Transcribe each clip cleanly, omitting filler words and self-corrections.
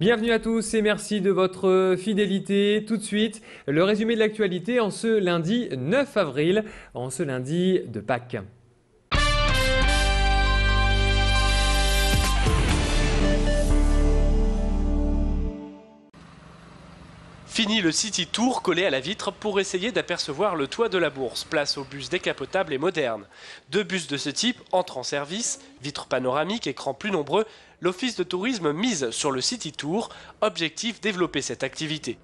Bienvenue à tous et merci de votre fidélité. Tout de suite, le résumé de l'actualité en ce lundi 9 avril, en ce lundi de Pâques. Fini le City Tour collé à la vitre pour essayer d'apercevoir le toit de la bourse. Place aux bus décapotables et modernes. 2 bus de ce type entrent en service, vitres panoramiques, écrans plus nombreux. L'Office de tourisme mise sur le City Tour. Objectif, développer cette activité.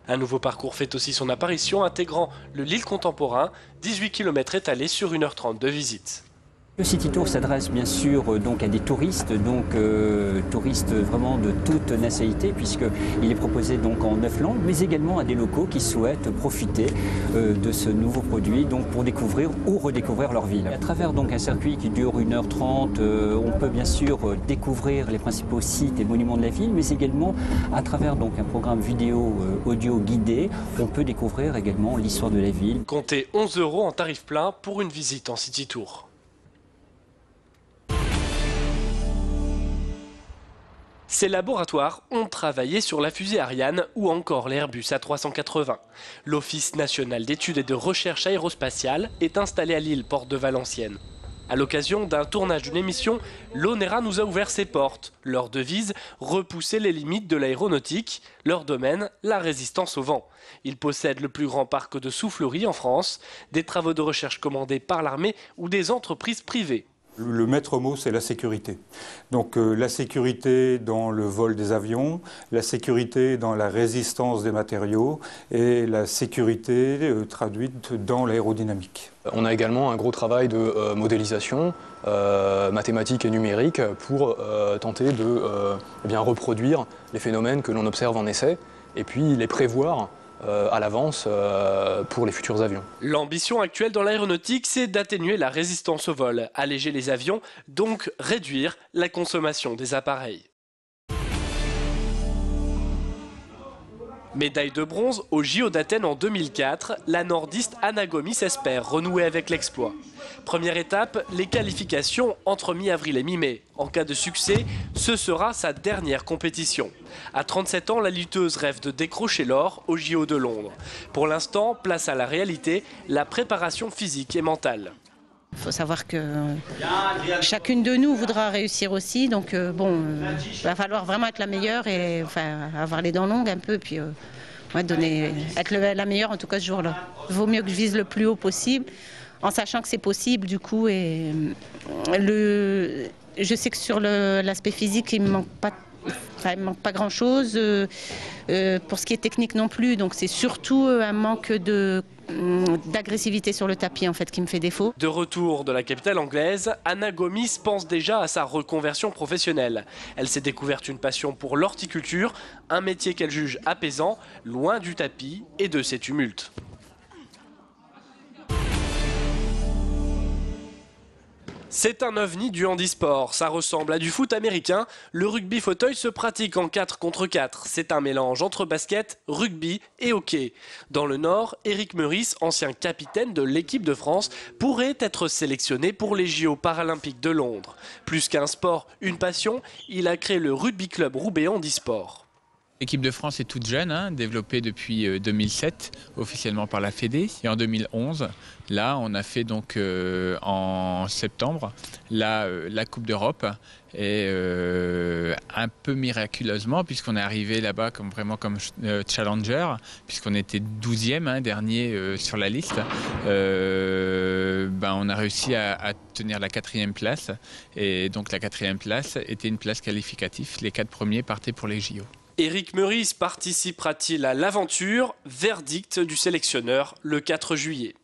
Un nouveau parcours fait aussi son apparition, intégrant le Lille contemporain, 18 km étalés sur 1h30 de visite. Le City Tour s'adresse bien sûr donc à des touristes, touristes vraiment de toute nationalité, puisqu'il est proposé donc en 9 langues, mais également à des locaux qui souhaitent profiter de ce nouveau produit donc pour découvrir ou redécouvrir leur ville. À travers donc un circuit qui dure 1h30, on peut bien sûr découvrir les principaux sites et monuments de la ville, mais également à travers donc un programme vidéo audio guidé, on peut découvrir également l'histoire de la ville. Comptez 11 € en tarif plein pour une visite en City Tour. Ces laboratoires ont travaillé sur la fusée Ariane ou encore l'Airbus A380. L'Office national d'études et de recherche aérospatiale est installé à Lille, porte de Valenciennes. À l'occasion d'un tournage d'une émission, l'ONERA nous a ouvert ses portes. Leur devise, repousser les limites de l'aéronautique. Leur domaine, la résistance au vent. Ils possèdent le plus grand parc de souffleries en France, des travaux de recherche commandés par l'armée ou des entreprises privées. Le maître mot, c'est la sécurité. Donc la sécurité dans le vol des avions, la sécurité dans la résistance des matériaux et la sécurité traduite dans l'aérodynamique. On a également un gros travail de modélisation mathématique et numérique pour tenter de reproduire les phénomènes que l'on observe en essai et puis les prévoir à l'avance pour les futurs avions. L'ambition actuelle dans l'aéronautique, c'est d'atténuer la résistance au vol, alléger les avions, donc réduire la consommation des appareils. Médaille de bronze au JO d'Athènes en 2004, la nordiste Anna Gomis espère renouer avec l'exploit. Première étape, les qualifications entre mi-avril et mi-mai. En cas de succès, ce sera sa dernière compétition. À 37 ans, la lutteuse rêve de décrocher l'or au JO de Londres. Pour l'instant, place à la réalité, la préparation physique et mentale. Il faut savoir que chacune de nous voudra réussir aussi, donc il va falloir vraiment être la meilleure et avoir les dents longues un peu, puis être la meilleure en tout cas ce jour-là. Il vaut mieux que je vise le plus haut possible, en sachant que c'est possible du coup. Et je sais que sur l'aspect physique, il ne me manque pas grand-chose, pour ce qui est technique non plus, donc c'est surtout un manque d'agressivité sur le tapis en fait qui me fait défaut. De retour de la capitale anglaise, Anna Gomis pense déjà à sa reconversion professionnelle. Elle s'est découverte une passion pour l'horticulture, un métier qu'elle juge apaisant, loin du tapis et de ses tumultes. C'est un ovni du handisport, ça ressemble à du foot américain. Le rugby fauteuil se pratique en 4 contre 4. C'est un mélange entre basket, rugby et hockey. Dans le Nord, Éric Meurice, ancien capitaine de l'équipe de France, pourrait être sélectionné pour les JO paralympiques de Londres. Plus qu'un sport, une passion, il a créé le Rugby Club Roubaix Handisport. L'équipe de France est toute jeune, développée depuis 2007, officiellement par la Fédé. Et en 2011, là, on a fait donc en septembre la Coupe d'Europe. Et un peu miraculeusement, puisqu'on est arrivé là-bas vraiment comme challenger, puisqu'on était 12e, dernier sur la liste, on a réussi à tenir la 4e place. Et donc la 4e place était une place qualificative. Les 4 premiers partaient pour les JO. Éric Meurice participera-t-il à l'aventure? Verdict du sélectionneur le 4 juillet.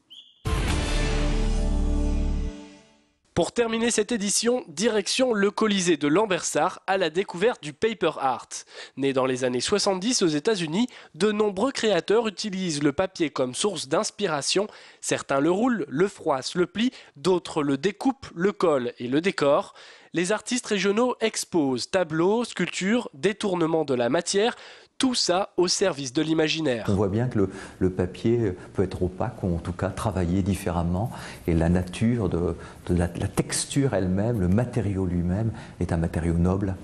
Pour terminer cette édition, direction le Colisée de Lambersart à la découverte du paper art. Né dans les années 70 aux États-Unis, de nombreux créateurs utilisent le papier comme source d'inspiration. Certains le roulent, le froissent, le plient, d'autres le découpent, le collent et le décorent. Les artistes régionaux exposent tableaux, sculptures, détournements de la matière, tout ça au service de l'imaginaire. On voit bien que le papier peut être opaque ou en tout cas travaillé différemment et la nature de la texture elle-même, le matériau lui-même est un matériau noble.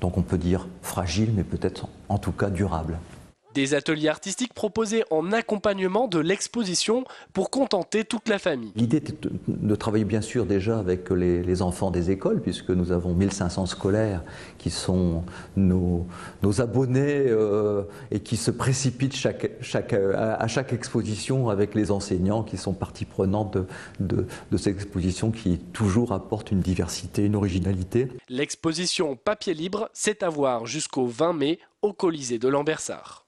Donc on peut dire fragile, mais peut-être en tout cas durable. Des ateliers artistiques proposés en accompagnement de l'exposition pour contenter toute la famille. L'idée est de travailler bien sûr déjà avec les enfants des écoles, puisque nous avons 1500 scolaires qui sont nos abonnés et qui se précipitent à chaque exposition avec les enseignants qui sont partie prenante de cette exposition qui toujours apporte une diversité, une originalité. L'exposition Papier Libre, c'est à voir jusqu'au 20 mai au Colisée de Lambersart.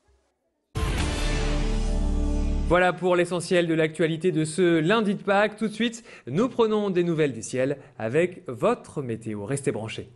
Voilà pour l'essentiel de l'actualité de ce lundi de Pâques. Tout de suite, nous prenons des nouvelles du ciel avec votre météo. Restez branchés.